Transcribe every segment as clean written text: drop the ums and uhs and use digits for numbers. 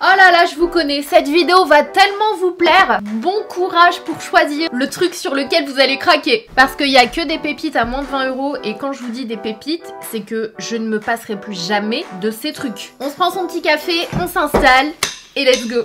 Oh là là, je vous connais, cette vidéo va tellement vous plaire. Bon courage pour choisir le truc sur lequel vous allez craquer. Parce qu'il n'y a que des pépites à moins de 20 €. Et quand je vous dis des pépites, c'est que je ne me passerai plus jamais de ces trucs. On se prend son petit café, on s'installe et let's go.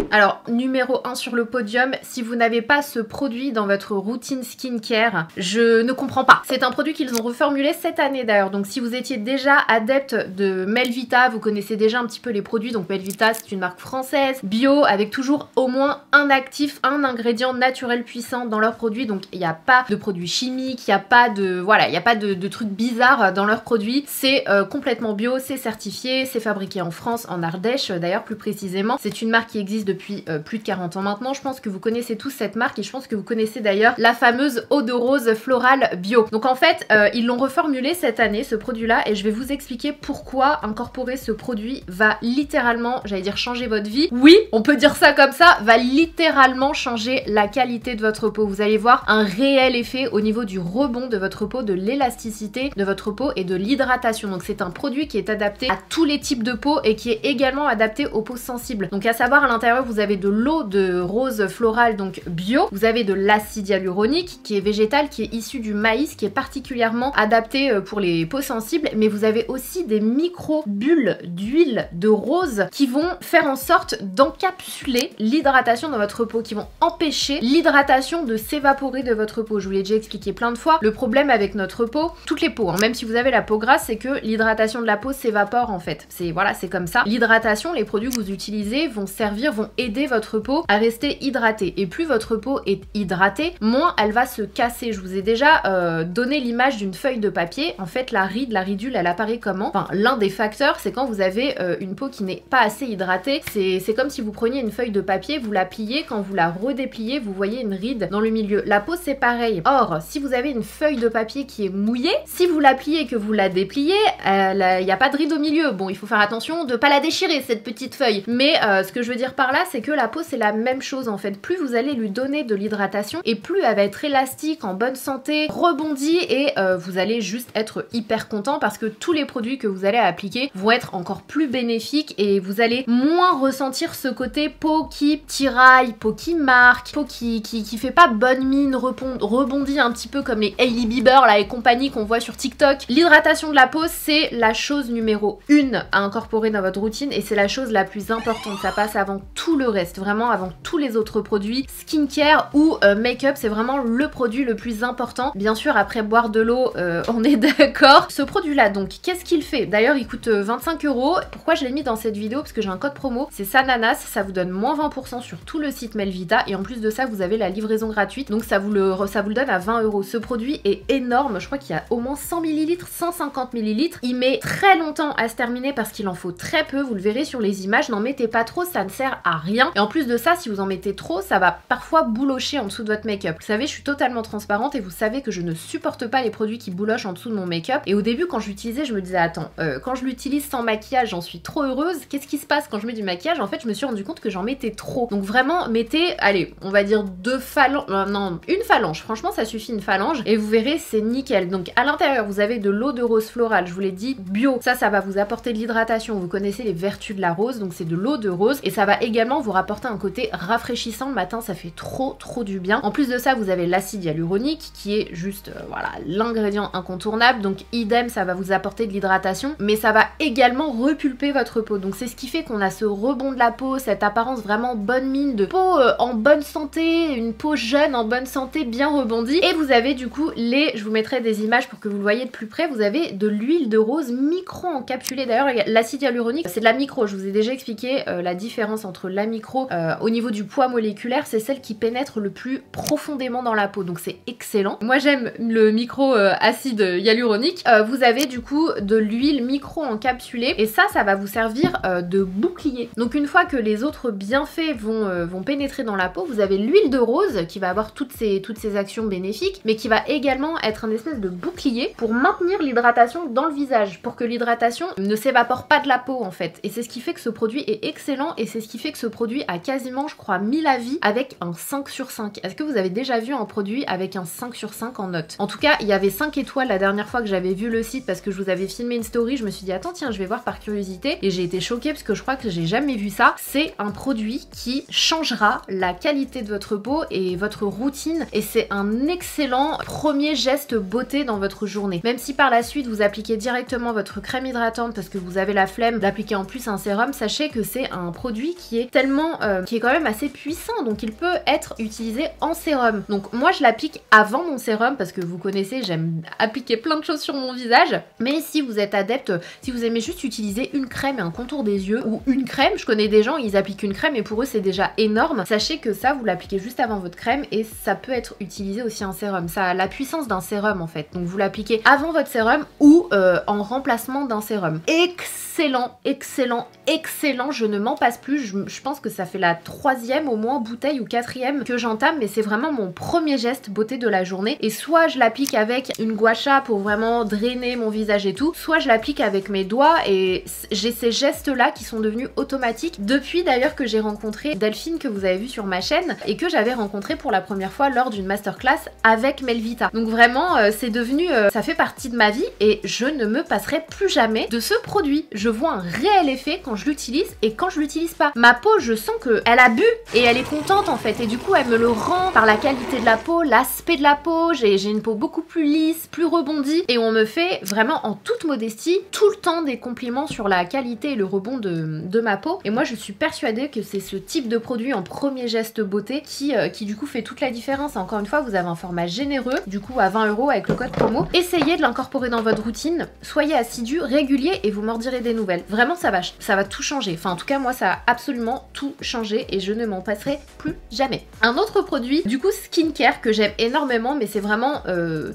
Alors, numéro 1 sur le podium, si vous n'avez pas ce produit dans votre routine skincare, je ne comprends pas. C'est un produit qu'ils ont reformulé cette année d'ailleurs, donc si vous étiez déjà adepte de Melvita, vous connaissez déjà un petit peu les produits, donc Melvita c'est une marque française, bio, avec toujours au moins un actif, un ingrédient naturel puissant dans leurs produits, donc il n'y a pas de produits chimiques, il n'y a pas de, voilà, il n'y a pas de trucs bizarres dans leurs produits, c'est complètement bio, c'est certifié, c'est fabriqué en France, en Ardèche d'ailleurs plus précisément, c'est une marque qui existe depuis plus de 40 ans maintenant. Je pense que vous connaissez tous cette marque et je pense que vous connaissez d'ailleurs la fameuse eau de rose florale bio. Donc en fait, ils l'ont reformulé cette année, ce produit-là, et je vais vous expliquer pourquoi incorporer ce produit va littéralement, j'allais dire changer votre vie. Oui, on peut dire ça comme ça, va littéralement changer la qualité de votre peau. Vous allez voir un réel effet au niveau du rebond de votre peau, de l'élasticité de votre peau et de l'hydratation. Donc c'est un produit qui est adapté à tous les types de peau et qui est également adapté aux peaux sensibles. Donc à savoir, à l'intérieur, vous avez de l'eau de rose florale, donc bio. Vous avez de l'acide hyaluronique qui est végétal, qui est issu du maïs, qui est particulièrement adapté pour les peaux sensibles. Mais vous avez aussi des micro-bulles d'huile de rose qui vont faire en sorte d'encapsuler l'hydratation dans votre peau, qui vont empêcher l'hydratation de s'évaporer de votre peau. Je vous l'ai déjà expliqué plein de fois. Le problème avec notre peau, toutes les peaux, hein, même si vous avez la peau grasse, c'est que l'hydratation de la peau s'évapore en fait. C'est voilà, c'est comme ça. L'hydratation, les produits que vous utilisez vont servir, vont aider votre peau à rester hydratée. Et plus votre peau est hydratée, moins elle va se casser. Je vous ai déjà donné l'image d'une feuille de papier. En fait, la ride, la ridule, elle apparaît comment? Enfin, l'un des facteurs, c'est quand vous avez une peau qui n'est pas assez hydratée. C'est comme si vous preniez une feuille de papier, vous la pliez, quand vous la redépliez, vous voyez une ride dans le milieu. La peau, c'est pareil. Or, si vous avez une feuille de papier qui est mouillée, si vous la pliez et que vous la dépliez, il n'y a pas de ride au milieu. Bon, il faut faire attention de ne pas la déchirer, cette petite feuille. Mais ce que je veux dire par là, c'est que la peau, c'est la même chose en fait. Plus vous allez lui donner de l'hydratation et plus elle va être élastique, en bonne santé, rebondie, et vous allez juste être hyper content parce que tous les produits que vous allez appliquer vont être encore plus bénéfiques et vous allez moins ressentir ce côté peau qui tiraille, peau qui marque, peau qui fait pas bonne mine, rebondit un petit peu comme les Hailey Bieber là et compagnie qu'on voit sur TikTok. L'hydratation de la peau, c'est la chose numéro 1 à incorporer dans votre routine et c'est la chose la plus importante. Ça passe avant tout le reste, vraiment avant tous les autres produits skincare ou make-up, c'est vraiment le produit le plus important. Bien sûr, après boire de l'eau, on est d'accord. Ce produit-là, donc, qu'est-ce qu'il fait? D'ailleurs, il coûte 25 €. Pourquoi je l'ai mis dans cette vidéo? Parce que j'ai un code promo, c'est Sananas, ça vous donne moins 20% sur tout le site Melvita et en plus de ça, vous avez la livraison gratuite, donc ça vous le donne à 20 €. Ce produit est énorme, je crois qu'il y a au moins 100 ml, 150 ml. Il met très longtemps à se terminer parce qu'il en faut très peu, vous le verrez sur les images, n'en mettez pas trop, ça ne sert à rien. Et en plus de ça, si vous en mettez trop, ça va parfois boulocher en dessous de votre make-up. Vous savez, je suis totalement transparente et vous savez que je ne supporte pas les produits qui boulochent en dessous de mon make-up. Et au début, quand je l'utilisais, je me disais, attends, quand je l'utilise sans maquillage, j'en suis trop heureuse. Qu'est-ce qui se passe quand je mets du maquillage? En fait, je me suis rendu compte que j'en mettais trop. Donc vraiment, mettez, allez, on va dire 2 phalanges, non, une phalange. Franchement, ça suffit, une phalange. Et vous verrez, c'est nickel. Donc à l'intérieur, vous avez de l'eau de rose florale, je vous l'ai dit, bio. Ça va vous apporter de l'hydratation. Vous connaissez les vertus de la rose, donc c'est de l'eau de rose. Et ça va également vous rapporter un côté rafraîchissant le matin, ça fait trop du bien. En plus de ça, vous avez l'acide hyaluronique qui est juste voilà, l'ingrédient incontournable, donc idem, ça va vous apporter de l'hydratation, mais ça va également repulper votre peau. Donc c'est ce qui fait qu'on a ce rebond de la peau, cette apparence vraiment bonne mine de peau en bonne santé, une peau jeune en bonne santé, bien rebondie. Et vous avez du coup je vous mettrai des images pour que vous le voyez de plus près, vous avez de l'huile de rose micro encapsulée. D'ailleurs, l'acide hyaluronique, c'est de la micro. Je vous ai déjà expliqué la différence entre la micro au niveau du poids moléculaire, c'est celle qui pénètre le plus profondément dans la peau, donc c'est excellent. Moi j'aime le micro acide hyaluronique. Vous avez du coup de l'huile micro encapsulée et ça va vous servir de bouclier. Donc une fois que les autres bienfaits vont pénétrer dans la peau, vous avez l'huile de rose qui va avoir toutes ces actions bénéfiques, mais qui va également être un espèce de bouclier pour maintenir l'hydratation dans le visage, pour que l'hydratation ne s'évapore pas de la peau en fait. Et c'est ce qui fait que ce produit est excellent et c'est ce qui fait que ce produit a quasiment, je crois, 1000 avis avec un 5 sur 5. Est-ce que vous avez déjà vu un produit avec un 5 sur 5 en note? En tout cas, il y avait 5 étoiles la dernière fois que j'avais vu le site parce que je vous avais filmé une story. Je me suis dit, attends, tiens, je vais voir par curiosité. Et j'ai été choquée parce que je crois que j'ai jamais vu ça. C'est un produit qui changera la qualité de votre peau et votre routine. Et c'est un excellent premier geste beauté dans votre journée. Même si par la suite, vous appliquez directement votre crème hydratante parce que vous avez la flemme d'appliquer en plus un sérum, sachez que c'est un produit qui est tellement, qui est quand même assez puissant. Donc il peut être utilisé en sérum. Donc moi, je l'applique avant mon sérum parce que vous connaissez, j'aime appliquer plein de choses sur mon visage. Mais si vous êtes adepte, si vous aimez juste utiliser une crème et un contour des yeux ou une crème, je connais des gens, ils appliquent une crème et pour eux c'est déjà énorme. Sachez que ça, vous l'appliquez juste avant votre crème et ça peut être utilisé aussi en sérum. Ça a la puissance d'un sérum en fait. Donc vous l'appliquez avant votre sérum ou en remplacement d'un sérum. Excellent, excellent, excellent. Je ne m'en passe plus. Je pense que ça fait la 3e au moins bouteille ou 4e que j'entame, mais c'est vraiment mon premier geste beauté de la journée. Et soit je l'applique avec une gua sha pour vraiment drainer mon visage et tout, soit je l'applique avec mes doigts et j'ai ces gestes là qui sont devenus automatiques depuis d'ailleurs que j'ai rencontré Delphine que vous avez vu sur ma chaîne et que j'avais rencontré pour la première fois lors d'une masterclass avec Melvita. Donc vraiment c'est devenu, ça fait partie de ma vie et je ne me passerai plus jamais de ce produit. Je vois un réel effet quand je l'utilise et quand je l'utilise pas. Ma peau, je sens qu'elle a bu et elle est contente en fait et du coup elle me le rend par la qualité de la peau, l'aspect de la peau. J'ai une peau beaucoup plus lisse, plus rebondie et on me fait vraiment en toute modestie tout le temps des compliments sur la qualité et le rebond de ma peau. Et moi je suis persuadée que c'est ce type de produit en premier geste beauté qui du coup fait toute la différence. Encore une fois, vous avez un format généreux, du coup à 20 € avec le code promo. Essayez de l'incorporer dans votre routine, soyez assidu, régulier et vous m'en direz des nouvelles. Vraiment ça va tout changer. Enfin en tout cas moi ça a absolument tout changé et je ne m'en passerai plus jamais. Un autre produit, du coup skincare que j'aime énormément, mais c'est vraiment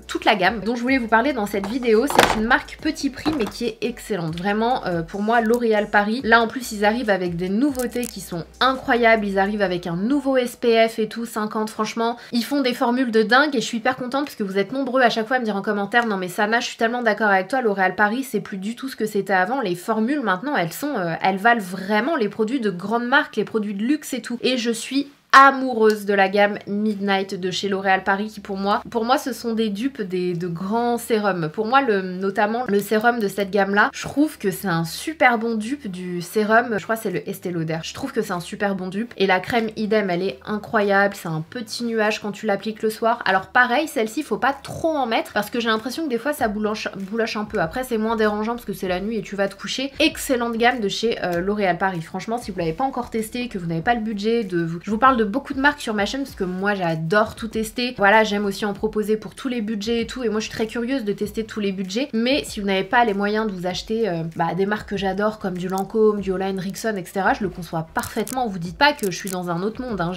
toute la gamme dont je voulais vous parler dans cette vidéo. C'est une marque petit prix mais qui est excellente. Vraiment pour moi L'Oréal Paris. Là en plus ils arrivent avec des nouveautés qui sont incroyables. Ils arrivent avec un nouveau SPF et tout, 50 franchement. Ils font des formules de dingue et je suis hyper contente parce que vous êtes nombreux à chaque fois à me dire en commentaire non mais Sana je suis tellement d'accord avec toi, L'Oréal Paris c'est plus du tout ce que c'était avant. Les formules maintenant elles valent vraiment les produits de grandes marques, les produits de luxe et tout. Et je suis amoureuse de la gamme Midnight de chez L'Oréal Paris qui pour moi ce sont des dupes de grands sérums. Pour moi notamment le sérum de cette gamme là, je trouve que c'est un super bon dupe du sérum, je crois que c'est le Estée Lauder. Je trouve que c'est un super bon dupe et la crème idem, elle est incroyable, c'est un petit nuage quand tu l'appliques le soir. Alors pareil, celle-ci faut pas trop en mettre parce que j'ai l'impression que des fois ça bouloche un peu. Après c'est moins dérangeant parce que c'est la nuit et tu vas te coucher. Excellente gamme de chez L'Oréal Paris. Franchement si vous l'avez pas encore testé, que vous n'avez pas le budget je vous parle de beaucoup de marques sur ma chaîne parce que moi j'adore tout tester. Voilà, j'aime aussi en proposer pour tous les budgets et tout et moi je suis très curieuse de tester tous les budgets. Mais si vous n'avez pas les moyens de vous acheter des marques que j'adore comme du Lancôme, du Hola Henriksen, etc. je le conçois parfaitement. Vous dites pas que je suis dans un autre monde, hein.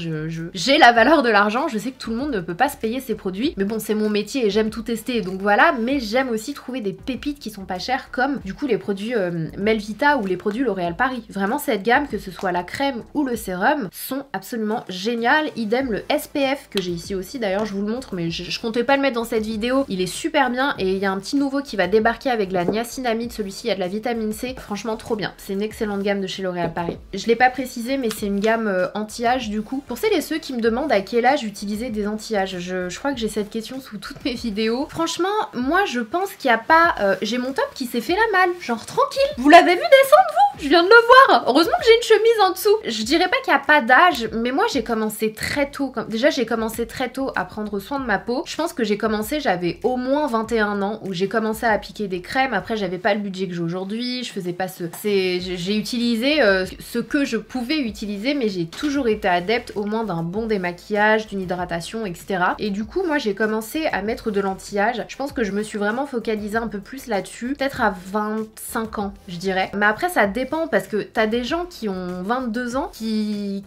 J'ai la valeur de l'argent, je sais que tout le monde ne peut pas se payer ces produits, mais bon c'est mon métier et j'aime tout tester donc voilà. Mais j'aime aussi trouver des pépites qui sont pas chères comme du coup les produits Melvita ou les produits L'Oréal Paris. Vraiment cette gamme, que ce soit la crème ou le sérum, sont absolument génial. Idem le SPF que j'ai ici aussi, d'ailleurs je vous le montre mais je comptais pas le mettre dans cette vidéo, il est super bien et il y a un petit nouveau qui va débarquer avec la niacinamide, celui-ci il y a de la vitamine C, franchement trop bien. C'est une excellente gamme de chez L'Oréal Paris. Je l'ai pas précisé mais c'est une gamme anti-âge du coup. Pour celles et ceux qui me demandent à quel âge utiliser des anti-âge, je crois que j'ai cette question sous toutes mes vidéos. Franchement moi je pense qu'il n'y a pas... j'ai mon top qui s'est fait la malle, genre tranquille. Vous l'avez vu descendre vous? Je viens de le voir. Heureusement que j'ai une chemise en dessous. Je dirais pas qu'il n'y a pas d'âge mais moi j'ai commencé très tôt, déjà j'ai commencé très tôt à prendre soin de ma peau. Je pense que j'ai commencé, j'avais au moins 21 ans où j'ai commencé à appliquer des crèmes. Après j'avais pas le budget que j'ai aujourd'hui, je faisais pas j'ai utilisé ce que je pouvais utiliser mais j'ai toujours été adepte au moins d'un bon démaquillage, d'une hydratation, etc. Et du coup moi j'ai commencé à mettre de l'anti-âge. Je pense que je me suis vraiment focalisée un peu plus là-dessus, peut-être à 25 ans je dirais. Mais après ça dépend parce que t'as des gens qui ont 22 ans qui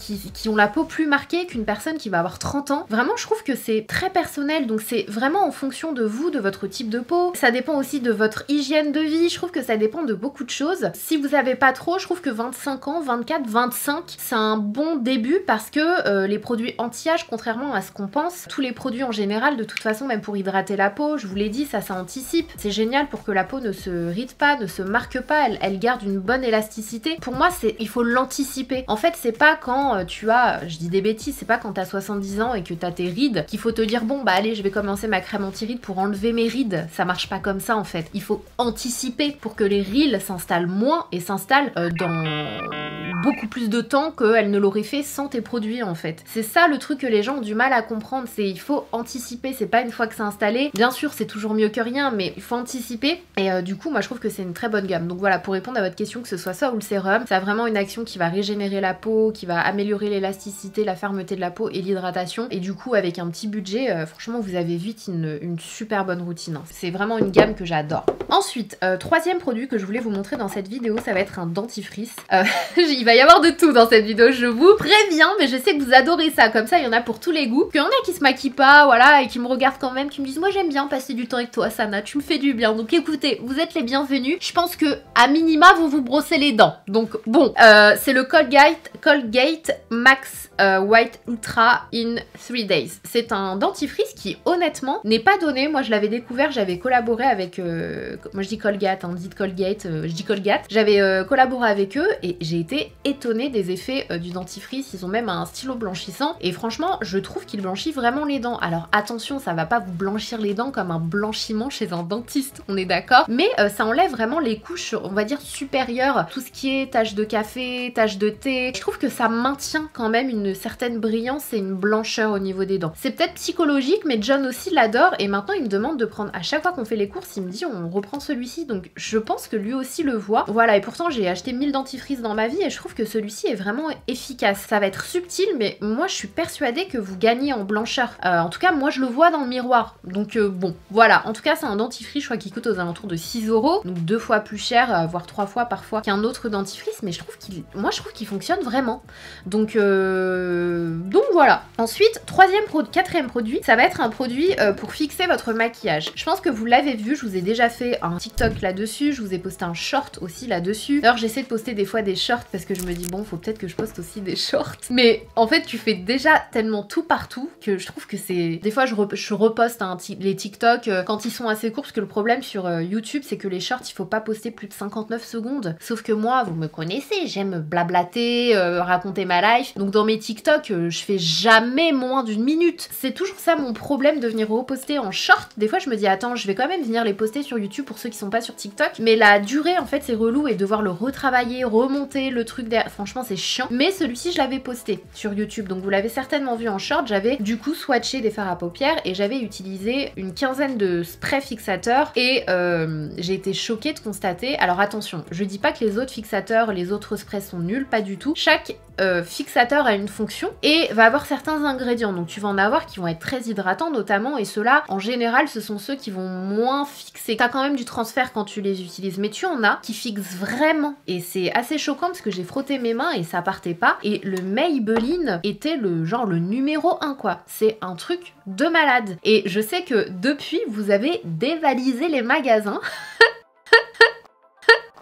ont la peau plus marquée qu'une personne qui va avoir 30 ans. Vraiment je trouve que c'est très personnel donc c'est vraiment en fonction de vous, de votre type de peau. Ça dépend aussi de votre hygiène de vie, je trouve que ça dépend de beaucoup de choses. Si vous avez pas trop, je trouve que 25 ans, 24, 25 c'est un bon début parce que les produits anti-âge, contrairement à ce qu'on pense, tous les produits en général de toute façon même pour hydrater la peau, je vous l'ai dit, ça anticipe. C'est génial pour que la peau ne se ride pas, ne se marque pas, elle garde une bonne élasticité l'élasticité. Pour moi, il faut l'anticiper. En fait, c'est pas quand tu as, je dis des bêtises, c'est pas quand t'as 70 ans et que t'as tes rides qu'il faut te dire bon bah allez, je vais commencer ma crème anti-rides pour enlever mes rides. Ça marche pas comme ça en fait. Il faut anticiper pour que les rides s'installent moins et s'installent dans beaucoup plus de temps qu'elles ne l'auraient fait sans tes produits en fait. C'est ça le truc que les gens ont du mal à comprendre, c'est il faut anticiper, c'est pas une fois que c'est installé. Bien sûr, c'est toujours mieux que rien, mais il faut anticiper. Et du coup, moi je trouve que c'est une très bonne gamme. Donc voilà, pour répondre à votre question, que ce soit ça ou le sérum, ça a vraiment une action qui va régénérer la peau, qui va améliorer l'élasticité, la fermeté de la peau et l'hydratation. Et du coup, avec un petit budget, franchement, vous avez vite une super bonne routine. C'est vraiment une gamme que j'adore. Ensuite, troisième produit que je voulais vous montrer dans cette vidéo, ça va être un dentifrice. Il va y avoir de tout dans cette vidéo, je vous préviens, mais je sais que vous adorez ça. Comme ça, il y en a pour tous les goûts. Qu'il y en a qui se maquillent pas, voilà, et qui me regardent quand même, qui me disent moi j'aime bien passer du temps avec toi, Sana, tu me fais du bien. Donc écoutez, vous êtes les bienvenus. Je pense que à minima, vous vous brossez les dents. Donc bon, c'est le Colgate Max White Ultra in 3 days. C'est un dentifrice qui honnêtement n'est pas donné. Moi je l'avais découvert, j'avais collaboré avec moi je dis Colgate, hein, dites Colgate, je dis Colgate. J'avais collaboré avec eux et j'ai été étonnée des effets du dentifrice. Ils ont même un stylo blanchissant et franchement je trouve qu'il blanchit vraiment les dents. Alors attention, ça va pas vous blanchir les dents comme un blanchiment chez un dentiste, on est d'accord, mais ça enlève vraiment les couches, on va dire supérieures, tout ce qui est taches de café, taches de thé. Je trouve que ça maintient quand même une certaine brillance et une blancheur au niveau des dents. C'est peut-être psychologique, mais John aussi l'adore et maintenant il me demande de prendre, à chaque fois qu'on fait les courses, il me dit on reprend celui-ci, donc je pense que lui aussi le voit. Voilà, et pourtant j'ai acheté 1000 dentifrices dans ma vie et je trouve que celui-ci est vraiment efficace. Ça va être subtil, mais moi je suis persuadée que vous gagnez en blancheur. En tout cas, moi je le vois dans le miroir. Donc bon, voilà. En tout cas, c'est un dentifrice, je crois qu'il coûte aux alentours de 6 €. Donc 2 fois plus cher, voire 3 fois parfois qu'un autre dentifrice. Mais je trouve qu'il fonctionne vraiment. Donc voilà. Ensuite, quatrième produit, ça va être un produit pour fixer votre maquillage. Je pense que vous l'avez vu, je vous ai déjà fait un TikTok là-dessus. Je vous ai posté un short aussi là-dessus. D'ailleurs, j'essaie de poster des fois des shorts parce que je me dis bon, faut peut-être que je poste aussi des shorts. Mais en fait, tu fais déjà tellement tout partout que je trouve que c'est... Des fois, je reposte les TikTok quand ils sont assez courts, parce que le problème sur YouTube, c'est que les shorts, il faut pas poster plus de 59 secondes. Sauf que moi, vous me connaissez, j'aime blablater, raconter ma life. Donc dans mes TikTok, je fais jamais moins d'une minute. C'est toujours ça mon problème de venir reposter en short. Des fois, je me dis, attends, je vais quand même venir les poster sur YouTube pour ceux qui sont pas sur TikTok. Mais la durée, en fait, c'est relou et devoir le retravailler, remonter le truc derrière. Franchement, c'est chiant. Mais celui-ci, je l'avais posté sur YouTube. Donc vous l'avez certainement vu en short. J'avais du coup swatché des fards à paupières et j'avais utilisé une quinzaine de sprays fixateurs et j'ai été choquée de constater, alors attention, je dis pas que les autres fixateurs, les autres sprays sont nuls, pas du tout. Chaque fixateur a une fonction et va avoir certains ingrédients, donc tu vas en avoir qui vont être très hydratants notamment, et ceux-là en général ce sont ceux qui vont moins fixer. T'as quand même du transfert quand tu les utilises, mais tu en as qui fixent vraiment et c'est assez choquant parce que j'ai frotté mes mains et ça partait pas, et le Maybelline était le numéro 1 quoi. C'est un truc de malade. Et je sais que depuis vous avez dévalisé les magasins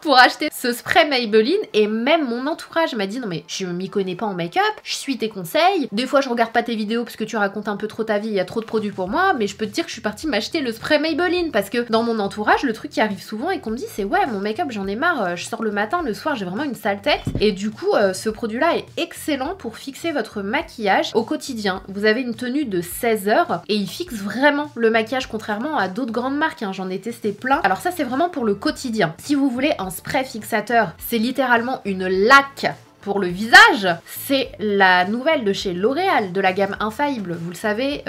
pour acheter ce spray Maybelline, et même mon entourage m'a dit non mais je m'y connais pas en make-up, je suis tes conseils, des fois je regarde pas tes vidéos parce que tu racontes un peu trop ta vie, il y a trop de produits pour moi, mais je peux te dire que je suis partie m'acheter le spray Maybelline parce que dans mon entourage le truc qui arrive souvent et qu'on me dit c'est ouais mon make-up j'en ai marre, je sors le matin, le soir j'ai vraiment une sale tête, et du coup ce produit là est excellent pour fixer votre maquillage au quotidien. Vous avez une tenue de 16 heures et il fixe vraiment le maquillage contrairement à d'autres grandes marques, hein. J'en ai testé plein. Alors ça c'est vraiment pour le quotidien. Si vous voulez un spray fixateur, c'est littéralement une laque pour le visage. C'est la nouvelle de chez L'Oréal, de la gamme Infaillible. Vous le savez,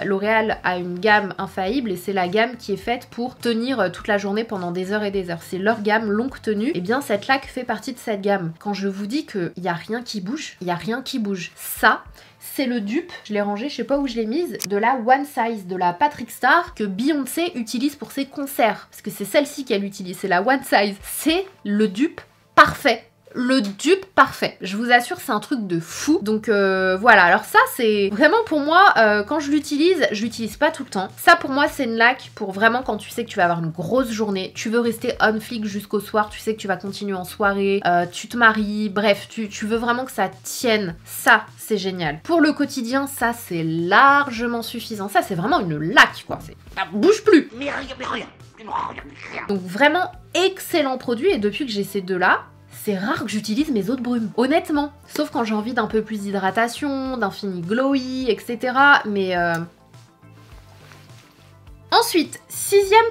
L'Oréal a une gamme Infaillible et c'est la gamme qui est faite pour tenir toute la journée pendant des heures et des heures. C'est leur gamme longue tenue. Et bien cette laque fait partie de cette gamme. Quand je vous dis qu'il n'y a rien qui bouge, il n'y a rien qui bouge. Ça, c'est le dupe, je l'ai rangé, je sais pas où je l'ai mise, de la One Size, de la Patrick Star que Beyoncé utilise pour ses concerts. Parce que c'est celle-ci qu'elle utilise, c'est la One Size. C'est le dupe parfait. Le dupe parfait, je vous assure, c'est un truc de fou. Donc voilà, alors ça c'est vraiment pour moi, quand je l'utilise pas tout le temps. Ça pour moi c'est une laque pour vraiment quand tu sais que tu vas avoir une grosse journée, tu veux rester on fleek jusqu'au soir, tu sais que tu vas continuer en soirée, tu te maries, bref, tu veux vraiment que ça tienne. Ça c'est génial. Pour le quotidien, ça c'est largement suffisant. Ça c'est vraiment une laque quoi, ça bouge plus. Mais rien. Donc vraiment excellent produit, et depuis que j'ai ces deux là, c'est rare que j'utilise mes eaux de brume, honnêtement. Sauf quand j'ai envie d'un peu plus d'hydratation, d'un fini glowy, etc. Mais ensuite, sixième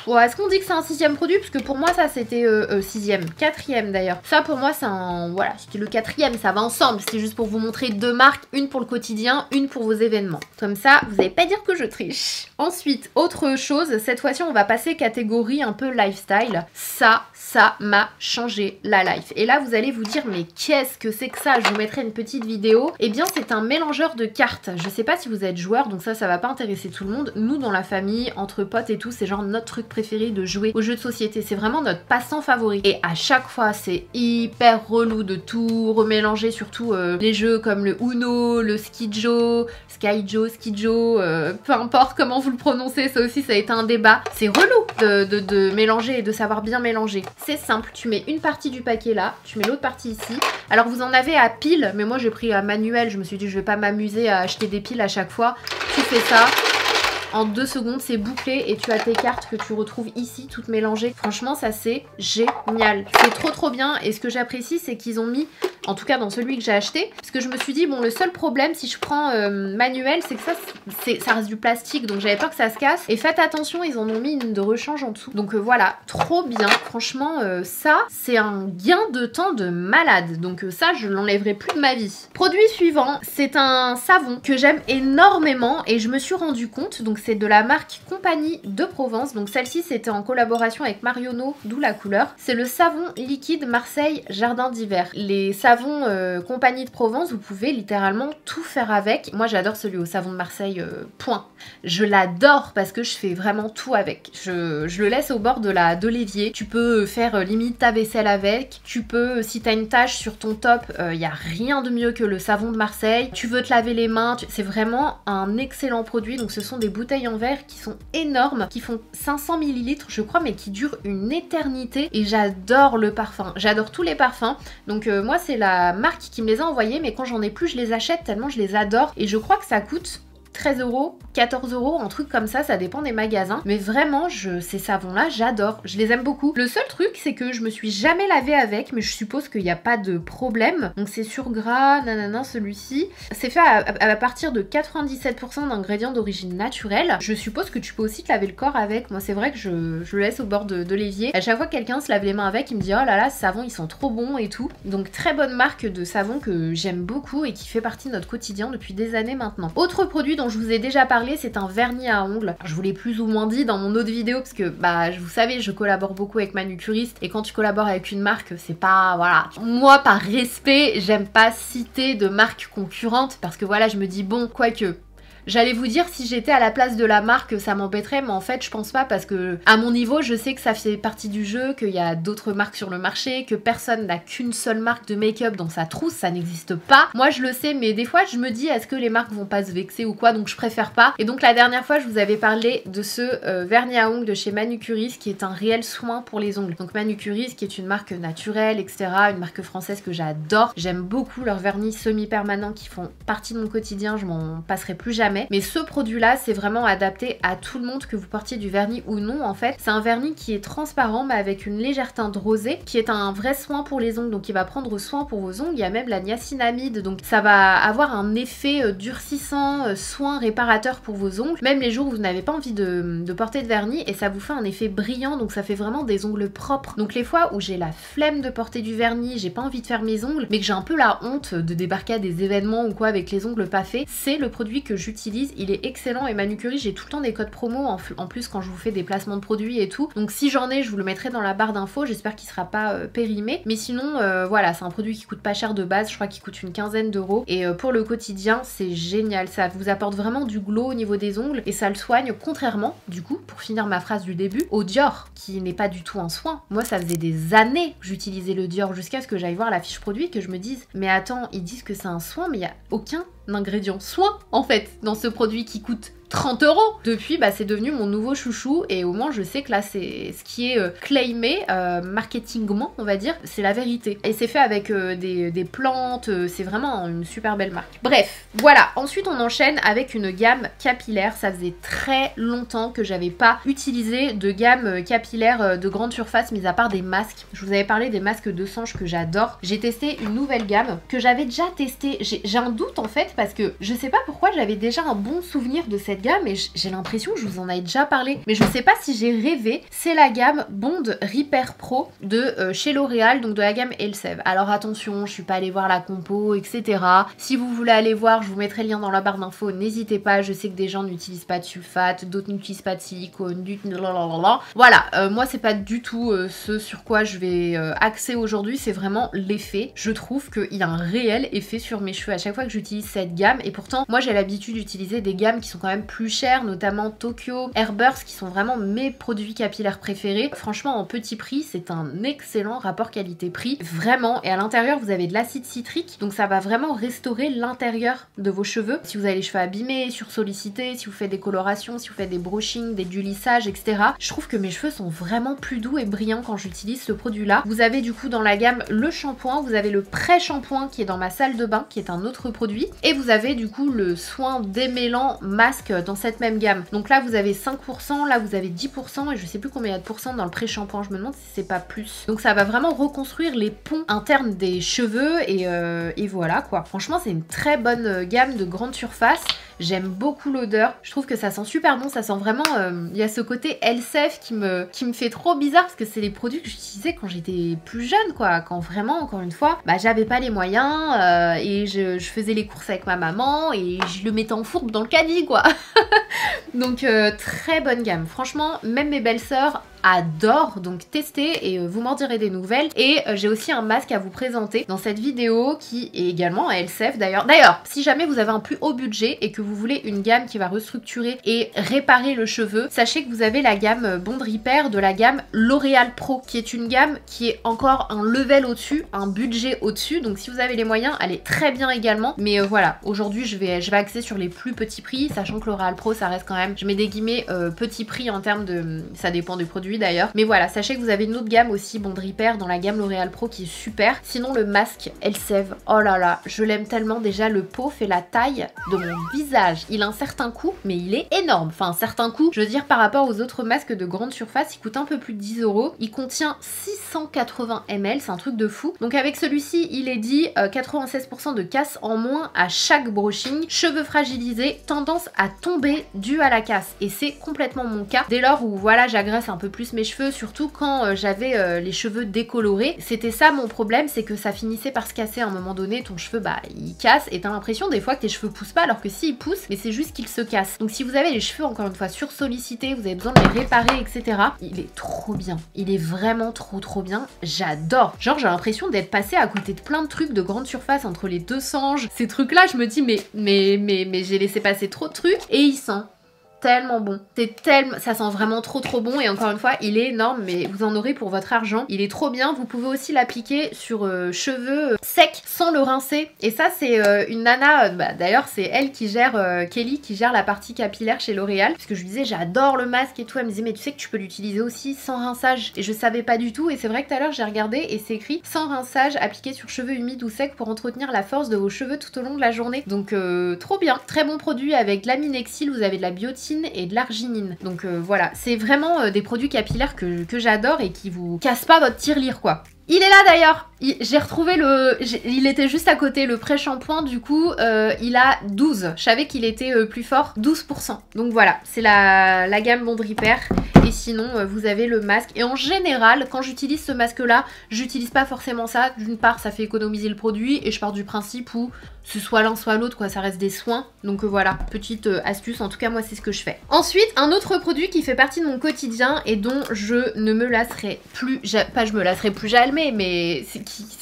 ouais, est-ce qu'on dit que c'est un sixième produit? Parce que pour moi, ça c'était sixième. Quatrième d'ailleurs. Ça pour moi, c'est un... Voilà, c'était le quatrième, ça va ensemble. C'est juste pour vous montrer deux marques, une pour le quotidien, une pour vos événements. Comme ça, vous n'allez pas dire que je triche. Ensuite, autre chose, cette fois-ci, on va passer catégorie un peu lifestyle. Ça m'a changé la life. Et là, vous allez vous dire, mais qu'est-ce que c'est que ça? Je vous mettrai une petite vidéo. Eh bien, c'est un mélangeur de cartes. Je sais pas si vous êtes joueur, donc ça va pas intéresser tout le monde. Nous, dans la famille, entre potes et tout, c'est genre notre truc préféré de jouer aux jeux de société. C'est vraiment notre passe-temps favori. Et à chaque fois, c'est hyper relou de tout remélanger, surtout les jeux comme le Uno, le Skijo, peu importe comment vous le prononcez, ça aussi, ça a été un débat. C'est relou de mélanger et de savoir bien mélanger. C'est simple, tu mets une partie du paquet là, tu mets l'autre partie ici. Alors vous en avez à pile, mais moi j'ai pris à manuel, je me suis dit je vais pas m'amuser à acheter des piles à chaque fois. Tu fais ça. En 2 secondes, c'est bouclé et tu as tes cartes que tu retrouves ici, toutes mélangées. Franchement, ça c'est génial. C'est trop bien. Et ce que j'apprécie, c'est qu'ils ont mis, en tout cas dans celui que j'ai acheté, parce que je me suis dit, bon, le seul problème si je prends manuel, c'est que ça reste du plastique, donc j'avais peur que ça se casse. Et faites attention, ils en ont mis une de rechange en dessous. Donc voilà, trop bien. Franchement, ça, c'est un gain de temps de malade. Donc ça, je l'enlèverai plus de ma vie. Produit suivant, c'est un savon que j'aime énormément et je me suis rendu compte, donc c'est de la marque Compagnie de Provence. Donc celle-ci, c'était en collaboration avec Marionneau, d'où la couleur. C'est le savon liquide Marseille Jardin d'hiver. Les savons Compagnie de Provence, vous pouvez littéralement tout faire avec. Moi, j'adore celui au savon de Marseille, point. Je l'adore parce que je fais vraiment tout avec. Je le laisse au bord de l'évier. Tu peux faire limite ta vaisselle avec. Tu peux, si t'as une tache sur ton top, y a rien de mieux que le savon de Marseille. Tu veux te laver les mains, c'est vraiment un excellent produit. Donc ce sont des bouteilles en verre qui sont énormes, qui font 500 ml je crois, mais qui durent une éternité. Et j'adore le parfum, j'adore tous les parfums. Donc moi c'est la marque qui me les a envoyés, mais quand j'en ai plus je les achète tellement je les adore. Et je crois que ça coûte 13 €, 14 €, un truc comme ça dépend des magasins. Mais vraiment, ces savons-là, j'adore. Je les aime beaucoup. Le seul truc, c'est que je me suis jamais lavée avec, mais je suppose qu'il n'y a pas de problème. Donc c'est sur gras, nanana, celui-ci. C'est fait à partir de 97% d'ingrédients d'origine naturelle. Je suppose que tu peux aussi te laver le corps avec. Moi, c'est vrai que je le laisse au bord de l'évier. À chaque fois que quelqu'un se lave les mains avec, il me dit « Oh là là, ce savon, ils sont trop bons et tout ». Donc très bonne marque de savon que j'aime beaucoup et qui fait partie de notre quotidien depuis des années maintenant. Autre produit dont je vous ai déjà parlé, c'est un vernis à ongles. Je vous l'ai plus ou moins dit dans mon autre vidéo parce que vous savez, je collabore beaucoup avec Manucuriste et quand tu collabores avec une marque, c'est pas, voilà. Moi, par respect, j'aime pas citer de marques concurrentes parce que voilà, je me dis bon, quoique. J'allais vous dire si j'étais à la place de la marque ça m'embêterait, mais en fait je pense pas parce que à mon niveau je sais que ça fait partie du jeu, qu'il y a d'autres marques sur le marché, que personne n'a qu'une seule marque de make-up dans sa trousse, ça n'existe pas. Moi je le sais, mais des fois je me dis est-ce que les marques vont pas se vexer ou quoi, donc je préfère pas. Et donc la dernière fois je vous avais parlé de ce vernis à ongles de chez Manucuriste qui est un réel soin pour les ongles. Donc Manucuriste qui est une marque naturelle, etc. Une marque française que j'adore. J'aime beaucoup leurs vernis semi-permanents qui font partie de mon quotidien, je m'en passerai plus jamais. Mais ce produit là c'est vraiment adapté à tout le monde, que vous portiez du vernis ou non en fait. C'est un vernis qui est transparent mais avec une légère teinte rosée, qui est un vrai soin pour les ongles, donc il va prendre soin pour vos ongles. Il y a même la niacinamide, donc ça va avoir un effet durcissant, soin réparateur pour vos ongles, même les jours où vous n'avez pas envie de porter de vernis, et ça vous fait un effet brillant, donc ça fait vraiment des ongles propres. Donc les fois où j'ai la flemme de porter du vernis, j'ai pas envie de faire mes ongles, mais que j'ai un peu la honte de débarquer à des événements ou quoi avec les ongles pas faits, c'est le produit que j'utilise. Il est excellent et Manucuriste, j'ai tout le temps des codes promo en plus quand je vous fais des placements de produits et tout. Donc si j'en ai, je vous le mettrai dans la barre d'infos. J'espère qu'il sera pas périmé. Mais sinon, voilà, c'est un produit qui coûte pas cher de base. Je crois qu'il coûte une quinzaine d'euros. Et pour le quotidien, c'est génial. Ça vous apporte vraiment du glow au niveau des ongles et ça le soigne, contrairement, du coup, pour finir ma phrase du début, au Dior, qui n'est pas du tout un soin. Moi, ça faisait des années que j'utilisais le Dior jusqu'à ce que j'aille voir la fiche produit et que je me dise, mais attends, ils disent que c'est un soin, mais il n'y a aucun ingrédient soin en fait dans ce produit qui coûte 30 €. Depuis, bah, c'est devenu mon nouveau chouchou et au moins je sais que là c'est ce qui est claimé marketingement, on va dire, c'est la vérité. Et c'est fait avec des plantes, c'est vraiment une super belle marque. Bref, voilà. Ensuite on enchaîne avec une gamme capillaire. Ça faisait très longtemps que j'avais pas utilisé de gamme capillaire de grande surface, mis à part des masques. Je vous avais parlé des masques de Sange que j'adore. J'ai testé une nouvelle gamme que j'avais déjà testée. J'ai un doute en fait parce que je sais pas pourquoi j'avais déjà un bon souvenir de cette gamme et j'ai l'impression que je vous en avais déjà parlé. Mais je sais pas si j'ai rêvé. C'est la gamme Bond Repair Pro de chez L'Oréal, donc de la gamme Elseve. Alors attention, je suis pas allée voir la compo, etc. Si vous voulez aller voir, je vous mettrai le lien dans la barre d'infos, n'hésitez pas. Je sais que des gens n'utilisent pas de sulfate, d'autres n'utilisent pas de silicone, voilà, moi c'est pas du tout ce sur quoi je vais axer aujourd'hui, c'est vraiment l'effet. Je trouve qu'il y a un réel effet sur mes cheveux à chaque fois que j'utilise cette gamme et pourtant moi j'ai l'habitude d'utiliser des gammes qui sont quand même plus chères, notamment Tokyo, Airburst qui sont vraiment mes produits capillaires préférés. Franchement en petit prix c'est un excellent rapport qualité-prix, vraiment. Et à l'intérieur vous avez de l'acide citrique, donc ça va vraiment restaurer l'intérieur de vos cheveux. Si vous avez les cheveux abîmés, sursollicités, si vous faites des colorations, si vous faites des brushings, des du lissage, etc. Je trouve que mes cheveux sont vraiment plus doux et brillants quand j'utilise ce produit là. Vous avez du coup dans la gamme le shampoing, vous avez le pré-shampoing qui est dans ma salle de bain, qui est un autre produit, et vous avez du coup le soin démêlant masque dans cette même gamme. Donc là vous avez 5%, là vous avez 10% et je sais plus combien il y a de pourcents dans le pré-shampoing, je me demande si c'est pas plus. Donc ça va vraiment reconstruire les ponts internes des cheveux et voilà quoi. Franchement c'est une très bonne gamme de grande surface. J'aime beaucoup l'odeur, je trouve que ça sent super bon, ça sent vraiment, il y a ce côté Elseve qui me fait trop bizarre parce que c'est les produits que j'utilisais quand j'étais plus jeune quoi, quand vraiment encore une fois, bah j'avais pas les moyens et je faisais les courses avec ma maman et je le mettais en fourbe dans le caddie quoi. Donc très bonne gamme, franchement même mes belles-sœurs adore, donc testez et vous m'en direz des nouvelles. Et j'ai aussi un masque à vous présenter dans cette vidéo qui est également à Elseve d'ailleurs. D'ailleurs, si jamais vous avez un plus haut budget et que vous voulez une gamme qui va restructurer et réparer le cheveu, sachez que vous avez la gamme Bond Repair de la gamme L'Oréal Pro, qui est une gamme qui est encore un level au-dessus, un budget au-dessus. Donc si vous avez les moyens, elle est très bien également. Mais voilà, aujourd'hui je vais axer sur les plus petits prix, sachant que L'Oréal Pro ça reste quand même, je mets des guillemets, petit prix en termes de, ça dépend du produit d'ailleurs. Mais voilà, sachez que vous avez une autre gamme aussi, Bond Repair, dans la gamme L'Oréal Pro qui est super. Sinon le masque Elseve, oh là là, je l'aime tellement. Déjà le pot fait la taille de mon visage. Il a un certain coût, mais il est énorme. Enfin un certain coût, je veux dire par rapport aux autres masques de grande surface, il coûte un peu plus de 10 €. Il contient 680 ml, c'est un truc de fou. Donc avec celui-ci, il est dit 96% de casse en moins à chaque brushing. Cheveux fragilisés, tendance à tomber dû à la casse. Et c'est complètement mon cas. Dès lors où voilà, j'agresse un peu plus mes cheveux, surtout quand j'avais les cheveux décolorés. C'était ça mon problème, c'est que ça finissait par se casser à un moment donné, ton cheveu bah il casse et t'as l'impression des fois que tes cheveux poussent pas alors que si ils poussent, mais c'est juste qu'ils se cassent. Donc si vous avez les cheveux encore une fois sursollicités, vous avez besoin de les réparer, etc. Il est trop bien, il est vraiment trop bien, j'adore. Genre j'ai l'impression d'être passée à côté de plein de trucs de grande surface entre les deux Sange. Ces trucs là je me dis mais j'ai laissé passer trop de trucs et il sent tellement bon, c'est tellement, ça sent vraiment trop bon et encore une fois il est énorme mais vous en aurez pour votre argent, il est trop bien. Vous pouvez aussi l'appliquer sur cheveux secs sans le rincer et ça c'est une nana, bah, d'ailleurs c'est elle qui gère, Kelly qui gère la partie capillaire chez L'Oréal, parce que je lui disais j'adore le masque et tout, elle me disait mais tu sais que tu peux l'utiliser aussi sans rinçage et je savais pas du tout et c'est vrai que tout à l'heure j'ai regardé et c'est écrit sans rinçage appliqué sur cheveux humides ou secs pour entretenir la force de vos cheveux tout au long de la journée. Donc trop bien, très bon produit avec de l'aminexil, vous avez de la biotine et de l'arginine. Donc voilà, c'est vraiment des produits capillaires que j'adore et qui vous cassent pas votre tirelire quoi. Il est là d'ailleurs, j'ai retrouvé il était juste à côté, le pré-shampoing du coup, il a 12, je savais qu'il était plus fort, 12%. Donc voilà, c'est la gamme Bond Repair. Et sinon vous avez le masque et en général quand j'utilise ce masque là, j'utilise pas forcément ça. D'une part ça fait économiser le produit et je pars du principe où ce soit l'un soit l'autre quoi, ça reste des soins. Donc voilà, petite astuce, en tout cas moi c'est ce que je fais. Ensuite un autre produit qui fait partie de mon quotidien et dont je ne me lasserai plus, pas je me lasserai plus jamais, mais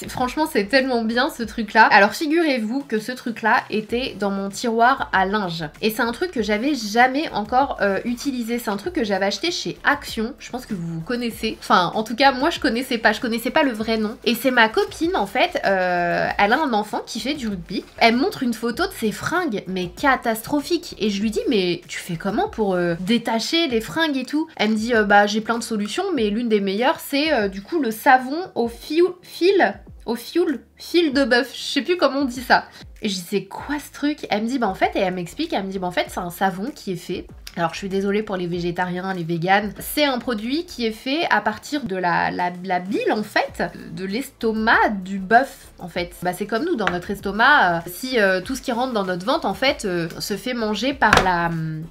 franchement c'est tellement bien ce truc là. Alors figurez-vous que ce truc là était dans mon tiroir à linge et c'est un truc que j'avais jamais encore utilisé. C'est un truc que j'avais acheté chez Action. Je pense que vous connaissez. Enfin, en tout cas, moi, je connaissais pas le vrai nom. Et c'est ma copine, en fait, elle a un enfant qui fait du rugby. Elle me montre une photo de ses fringues, mais catastrophique. Et je lui dis, mais tu fais comment pour détacher les fringues et tout? Elle me dit, bah, j'ai plein de solutions, mais l'une des meilleures, c'est du coup le savon au fil de bœuf. Je sais plus comment on dit ça. Et je dis, c'est quoi ce truc? Elle me dit, bah en fait, et elle m'explique, elle me dit, bah en fait, c'est un savon qui est fait. Alors je suis désolée pour les végétariens, les véganes. C'est un produit qui est fait à partir de la bile en fait, de l'estomac du bœuf en fait. Bah c'est comme nous dans notre estomac, si tout ce qui rentre dans notre ventre en fait se fait manger par la...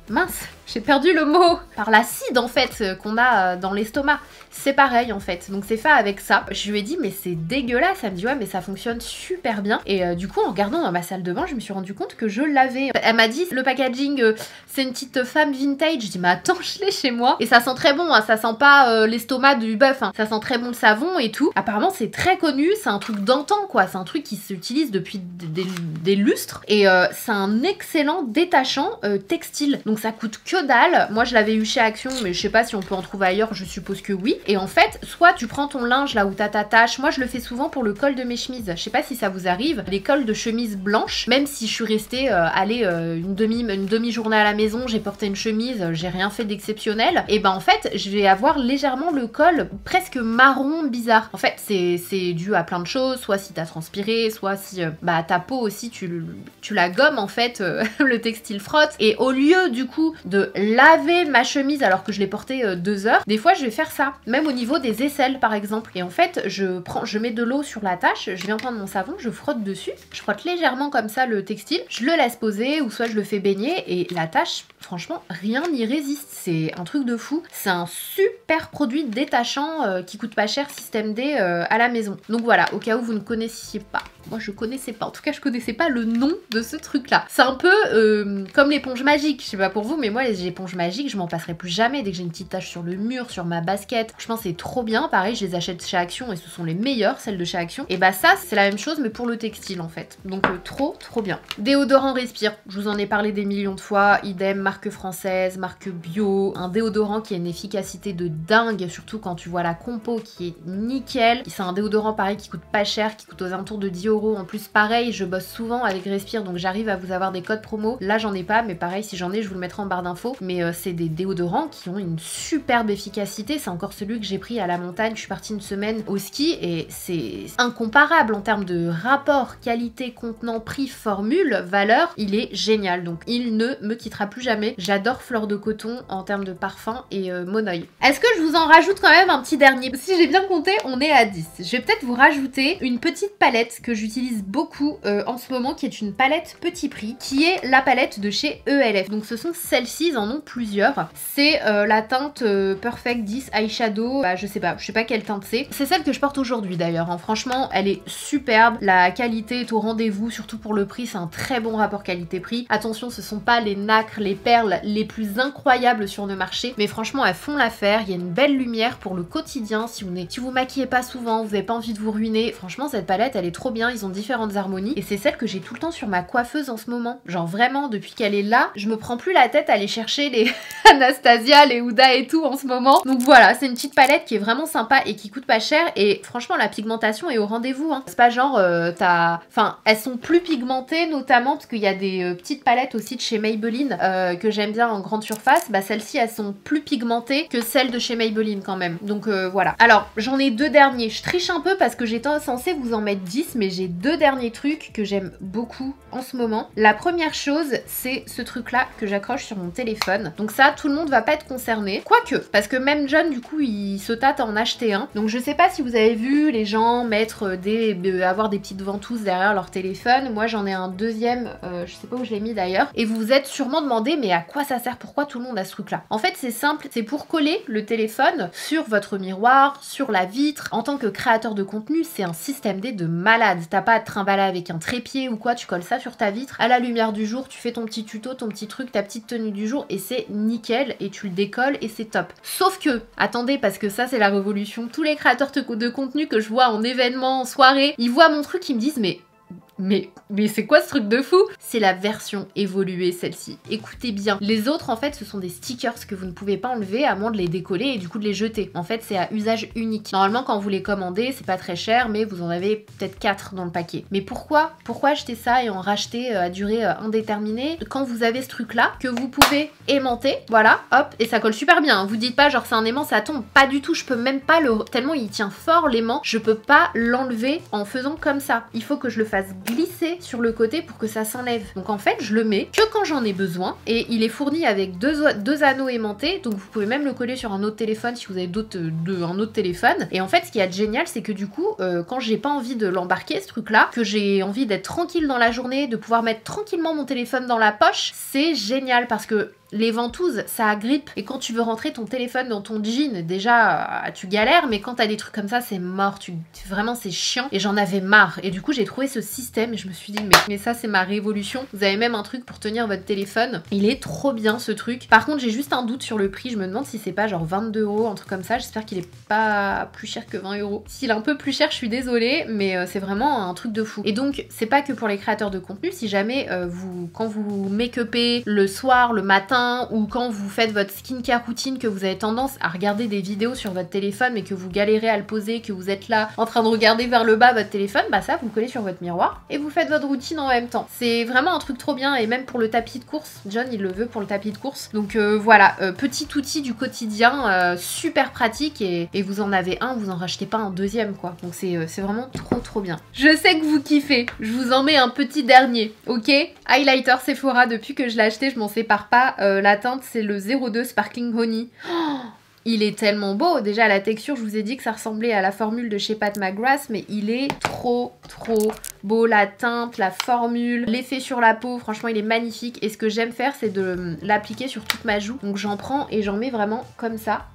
mince, j'ai perdu le mot. Par l'acide en fait qu'on a dans l'estomac. C'est pareil en fait, donc c'est fait avec ça. Je lui ai dit mais c'est dégueulasse, elle me dit ouais mais ça fonctionne super bien. Et du coup en regardant dans ma salle de bain, je me suis rendu compte que je l'avais. Elle m'a dit le packaging c'est une petite femme vintage. Je dis mais attends je l'ai chez moi. Et ça sent très bon, hein. Ça sent pas l'estomac du bœuf, hein. Ça sent très bon le savon et tout. Apparemment c'est très connu, c'est un truc d'antan quoi, c'est un truc qui s'utilise depuis des lustres. Et c'est un excellent détachant textile. Donc ça coûte que dalle. Moi je l'avais eu chez Action mais je sais pas si on peut en trouver ailleurs, je suppose que oui. Et en fait, soit tu prends ton linge là où t'as ta tache, moi je le fais souvent pour le col de mes chemises. Je sais pas si ça vous arrive, les cols de chemise blanche, même si je suis restée une demi-journée à la maison, j'ai porté une chemise, j'ai rien fait d'exceptionnel, et ben en fait je vais avoir légèrement le col presque marron bizarre. En fait c'est dû à plein de choses, soit si t'as transpiré, soit si bah ta peau aussi tu la gommes en fait, le textile frotte, et au lieu du coup de laver ma chemise alors que je l'ai portée 2 heures, des fois je vais faire ça. Même au niveau des aisselles par exemple. Et en fait, je mets de l'eau sur la tache, je viens prendre mon savon, je frotte dessus, je frotte légèrement comme ça le textile, je le laisse poser ou soit je le fais baigner et la tache, franchement, rien n'y résiste. C'est un truc de fou. C'est un super produit détachant qui coûte pas cher, système D à la maison. Donc voilà, au cas où vous ne connaissiez pas. Moi je connaissais pas, en tout cas je connaissais pas le nom de ce truc là. C'est un peu comme l'éponge magique, je sais pas pour vous, mais moi les éponges magiques je m'en passerai plus jamais dès que j'ai une petite tache sur le mur, sur ma basket. Franchement c'est trop bien, pareil je les achète chez Action et ce sont les meilleures, celles de chez Action. Et bah ça c'est la même chose mais pour le textile en fait. Donc trop bien. Déodorant Respire, je vous en ai parlé des millions de fois, idem, marque française, marque bio, un déodorant qui a une efficacité de dingue, surtout quand tu vois la compo qui est nickel. C'est un déodorant pareil qui coûte pas cher, qui coûte aux alentours de 10 €. En plus pareil, je bosse souvent avec Respire donc j'arrive à vous avoir des codes promo. Là j'en ai pas mais pareil si j'en ai je vous le mettrai en barre d'infos. Mais c'est des déodorants qui ont une superbe efficacité. C'est encore celui que j'ai pris à la montagne. Je suis partie une semaine au ski et c'est incomparable en termes de rapport qualité, contenant, prix, formule, valeur. Il est génial donc il ne me quittera plus jamais. J'adore Fleur de Coton en termes de parfum et Monoï. Est-ce que je vous en rajoute quand même un petit dernier? Si j'ai bien compté on est à 10. Je vais peut-être vous rajouter une petite palette que j'utilise beaucoup en ce moment qui est une palette petit prix qui est la palette de chez ELF. Donc ce sont celles-ci, ils en ont plusieurs. C'est la teinte Perfect 10 Eyeshadow, bah, je sais pas quelle teinte c'est. C'est celle que je porte aujourd'hui d'ailleurs, hein. Franchement elle est superbe, la qualité est au rendez-vous, surtout pour le prix, c'est un très bon rapport qualité-prix. Attention ce sont pas les nacres, les perles les plus incroyables sur le marché, mais franchement elles font l'affaire, il y a une belle lumière pour le quotidien, si vous maquillez pas souvent, vous n'avez pas envie de vous ruiner, franchement cette palette elle est trop bien, ils ont différentes harmonies et c'est celle que j'ai tout le temps sur ma coiffeuse en ce moment. Genre vraiment depuis qu'elle est là, je me prends plus la tête à aller chercher les Anastasia, les Huda et tout en ce moment. Donc voilà, c'est une petite palette qui est vraiment sympa et qui coûte pas cher et franchement la pigmentation est au rendez-vous, hein. C'est pas genre enfin elles sont plus pigmentées notamment parce qu'il y a des petites palettes aussi de chez Maybelline que j'aime bien en grande surface. Bah celles-ci elles sont plus pigmentées que celles de chez Maybelline quand même. Donc voilà. Alors j'en ai 2 derniers. Je triche un peu parce que j'étais censée vous en mettre 10 mais j'ai 2 derniers trucs que j'aime beaucoup en ce moment. La première chose c'est ce truc là que j'accroche sur mon téléphone. Donc ça tout le monde va pas être concerné. Quoique, parce que même John du coup il se tâte à en acheter un. Donc je sais pas si vous avez vu les gens mettre avoir des petites ventouses derrière leur téléphone. Moi j'en ai un deuxième, je sais pas où je l'ai mis d'ailleurs. Et vous vous êtes sûrement demandé mais à quoi ça sert? Pourquoi tout le monde a ce truc là? En fait c'est simple, c'est pour coller le téléphone sur votre miroir, sur la vitre. En tant que créateur de contenu c'est un système D de malade. T'as pas à te trimballer avec un trépied ou quoi, tu colles ça sur ta vitre à la lumière du jour, tu fais ton petit tuto, ton petit truc, ta petite tenue du jour et c'est nickel et tu le décolles et c'est top. Sauf que, attendez parce que ça c'est la révolution, tous les créateurs de contenu que je vois en événement, en soirée, ils voient mon truc, ils me disent mais mais c'est quoi ce truc de fou? C'est la version évoluée, celle-ci. Écoutez bien. Les autres, en fait, ce sont des stickers que vous ne pouvez pas enlever à moins de les décoller et du coup de les jeter. En fait, c'est à usage unique. Normalement, quand vous les commandez, c'est pas très cher, mais vous en avez peut-être 4 dans le paquet. Mais pourquoi acheter ça et en racheter à durée indéterminée quand vous avez ce truc-là que vous pouvez aimanter, voilà, hop, et ça colle super bien. Vous dites pas genre c'est un aimant, ça tombe, pas du tout. Je peux même pas le... Tellement il tient fort l'aimant, je peux pas l'enlever en faisant comme ça. Il faut que je le fasse glisser sur le côté pour que ça s'enlève. Donc en fait, je le mets que quand j'en ai besoin et il est fourni avec deux anneaux aimantés, donc vous pouvez même le coller sur un autre téléphone si vous avez un autre téléphone. Et en fait, ce qui est génial, c'est que du coup, quand j'ai pas envie de l'embarquer, ce truc-là, que j'ai envie d'être tranquille dans la journée, de pouvoir mettre tranquillement mon téléphone dans la poche, c'est génial parce que les ventouses, ça agrippe. Et quand tu veux rentrer ton téléphone dans ton jean, déjà, tu galères. Mais quand t'as des trucs comme ça, c'est mort. Vraiment, c'est chiant. Et j'en avais marre. Et du coup, j'ai trouvé ce système. Et je me suis dit, mais ça, c'est ma révolution. Vous avez même un truc pour tenir votre téléphone. Il est trop bien, ce truc. Par contre, j'ai juste un doute sur le prix. Je me demande si c'est pas genre 22 €, un truc comme ça. J'espère qu'il est pas plus cher que 20 €. S'il est un peu plus cher, je suis désolée. Mais c'est vraiment un truc de fou. Et donc, c'est pas que pour les créateurs de contenu. Si jamais, quand vous make-upez le soir, le matin, ou quand vous faites votre skincare routine, que vous avez tendance à regarder des vidéos sur votre téléphone mais que vous galérez à le poser, que vous êtes là en train de regarder vers le bas votre téléphone, bah ça vous le collez sur votre miroir et vous faites votre routine en même temps. C'est vraiment un truc trop bien et même pour le tapis de course, John il le veut pour le tapis de course. Donc voilà, petit outil du quotidien, super pratique et vous en avez un, vous en rachetez pas un deuxième quoi. Donc c'est vraiment trop bien. Je sais que vous kiffez, je vous en mets un petit dernier, ok? Highlighter Sephora, depuis que je l'ai acheté, je m'en sépare pas. La teinte c'est le 02 Sparkling Honey. Oh, il est tellement beau. Déjà la texture, je vous ai dit que ça ressemblait à la formule de chez Pat McGrath, mais il est trop beau. La teinte, la formule, l'effet sur la peau, franchement il est magnifique. Et ce que j'aime faire, c'est de l'appliquer sur toute ma joue. Donc j'en prends et j'en mets vraiment comme ça.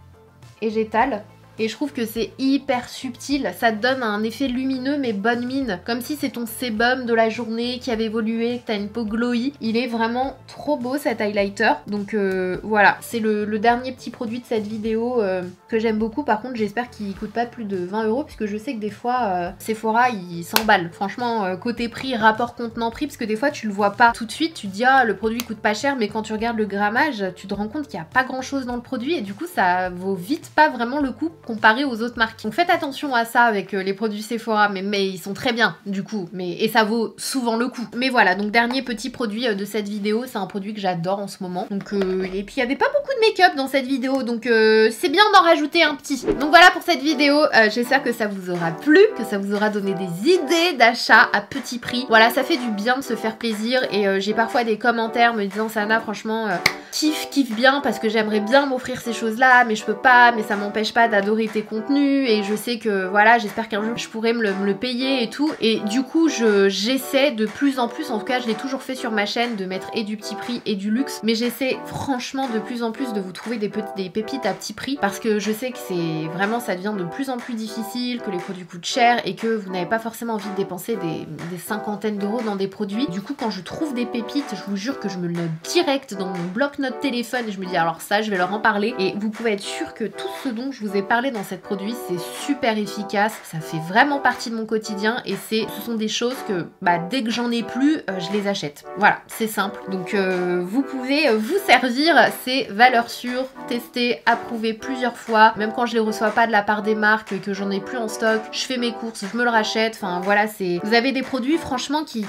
Et j'étale. Et je trouve que c'est hyper subtil, ça te donne un effet lumineux mais bonne mine, comme si c'est ton sébum de la journée qui avait évolué, que t'as une peau glowy. Il est vraiment trop beau cet highlighter, donc voilà, c'est le dernier petit produit de cette vidéo que j'aime beaucoup. Par contre j'espère qu'il coûte pas plus de 20 € puisque je sais que des fois Sephora il s'emballe, franchement côté prix, rapport contenant-prix, parce que des fois tu le vois pas tout de suite, tu te dis ah le produit coûte pas cher, mais quand tu regardes le grammage tu te rends compte qu'il y a pas grand chose dans le produit et du coup ça vaut vite pas vraiment le coup comparé aux autres marques. Donc faites attention à ça avec les produits Sephora, mais ils sont très bien du coup, et ça vaut souvent le coup. Mais voilà, donc dernier petit produit de cette vidéo, c'est un produit que j'adore en ce moment. Donc et puis il y avait pas beaucoup de make-up dans cette vidéo, donc c'est bien d'en rajouter un petit. Donc voilà pour cette vidéo, j'espère que ça vous aura plu, que ça vous aura donné des idées d'achat à petit prix. Voilà, ça fait du bien de se faire plaisir et j'ai parfois des commentaires me disant Sana franchement kiffe bien parce que j'aimerais bien m'offrir ces choses là mais je peux pas, mais ça m'empêche pas d'adorer tes contenus et je sais que voilà, j'espère qu'un jour je pourrai me le payer et tout. Et du coup j'essaie de plus en plus, en tout cas je l'ai toujours fait sur ma chaîne, de mettre et du petit prix et du luxe, mais j'essaie franchement de plus en plus de vous trouver des pépites à petit prix parce que je sais que c'est vraiment, ça devient de plus en plus difficile, que les produits coûtent cher et que vous n'avez pas forcément envie de dépenser des cinquantaines d'euros dans des produits. Du coup quand je trouve des pépites, je vous jure que je me le note direct dans mon bloc-notes téléphone et je me dis alors ça je vais leur en parler, et vous pouvez être sûr que tout ce dont je vous ai parlé dans cette produit c'est super efficace, ça fait vraiment partie de mon quotidien et ce sont des choses que dès que j'en ai plus je les achète. Voilà, c'est simple. Donc vous pouvez vous servir, c'est valeurs sûres, testées, approuvées plusieurs fois, même quand je les reçois pas de la part des marques, que j'en ai plus en stock, je fais mes courses, je me le rachète, enfin voilà, vous avez des produits franchement qui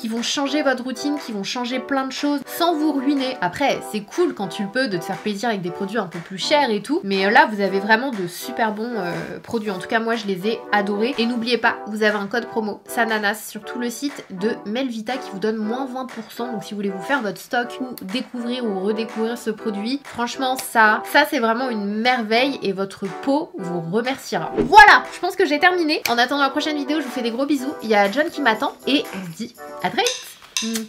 vont changer votre routine, qui vont changer plein de choses sans vous ruiner. Après c'est cool quand tu le peux de te faire plaisir avec des produits un peu plus chers et tout, mais là vous avez vraiment de super bons produits. En tout cas moi je les ai adorés. Et n'oubliez pas, vous avez un code promo Sananas sur tout le site de Melvita qui vous donne moins 20%. Donc si vous voulez vous faire votre stock ou découvrir ou redécouvrir ce produit, franchement ça c'est vraiment une merveille et votre peau vous remerciera. Voilà, je pense que j'ai terminé. En attendant la prochaine vidéo, je vous fais des gros bisous. Il y a John qui m'attend et on se dit à très vite.